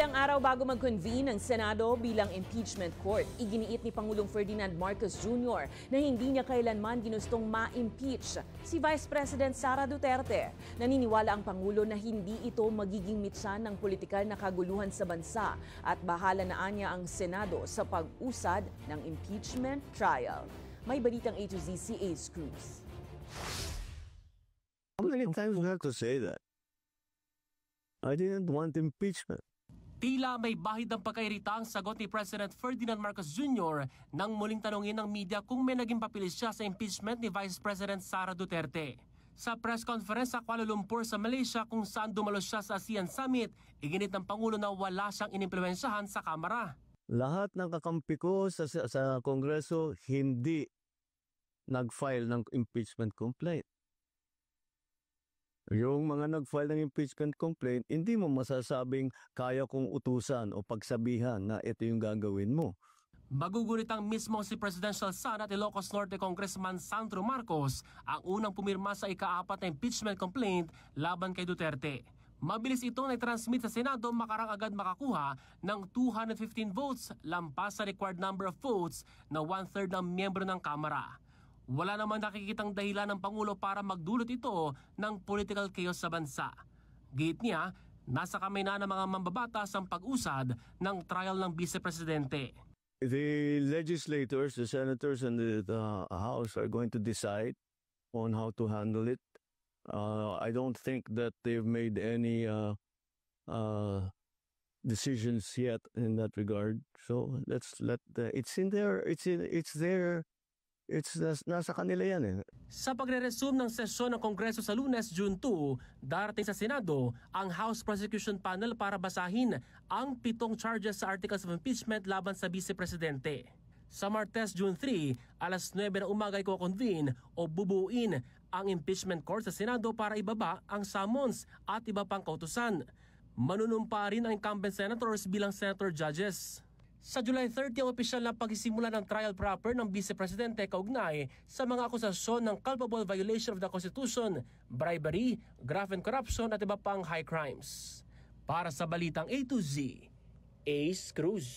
Ilang araw bago mag-convene ang Senado bilang impeachment court, iginiit ni Pangulong Ferdinand Marcos Jr. na hindi niya kailanman ginustong ma-impeach si Vice President Sara Duterte. Naniniwala ang Pangulo na hindi ito magiging mitsan ng politikal na kaguluhan sa bansa at bahala na anya ang Senado sa pag-usad ng impeachment trial. May balitang A to Z si Ace Cruz. How many times do we have to say that? I didn't want impeachment. Tila may bahid ng pagkairita ang sagot ni President Ferdinand Marcos Jr. nang muling tanungin ng media kung may naging papilis siya sa impeachment ni Vice President Sara Duterte. Sa press conference sa Kuala Lumpur sa Malaysia kung saan dumalo siya sa ASEAN Summit, iginit ng Pangulo na wala siyang inimpluwensyahan sa Kamara. Lahat ng kakampi ko sa Kongreso hindi nag-file ng impeachment complaint. Yung mga nag-file ng impeachment complaint, hindi mo masasabing kaya kong utusan o pagsabihan na ito yung gagawin mo. Magugulit ang mismo si Presidential Son at Ilocos Norte Congressman Sandro Marcos ang unang pumirma sa ika-4 na impeachment complaint laban kay Duterte. Mabilis ito na i-transmit sa Senado makarang agad makakuha ng 215 votes, lampas sa required number of votes na 1/3 ng miyembro ng Kamara. Wala naman nakikitang dahilan ng Pangulo para magdulot ito ng political chaos sa bansa. Gate niya, nasa kamay na ng mga mambabatas ang pag-usad ng trial ng Vice Presidente. The legislators, the senators and the House are going to decide on how to handle it. I don't think that they've made any decisions yet in that regard. So let's let it's in there. It's there. Nasa kanila yan eh. Sa pagre-resume ng sesyon ng Kongreso sa Lunes, June 2, darating sa Senado ang House Prosecution Panel para basahin ang 7 charges sa Articles of Impeachment laban sa Vice Presidente. Sa Martes, June 3, alas 9 ng umaga i-convene o bubuin ang impeachment court sa Senado para ibaba ang summons at iba pang kautusan. Manunumpa rin ang incumbent senators bilang senator judges. Sa July 30, ang opisyal na pagsisimula ng trial proper ng Vice Presidente kaugnay sa mga akusasyon ng culpable violation of the Constitution, bribery, graft and corruption at iba pang high crimes. Para sa Balitang A to Z, Ace Cruz.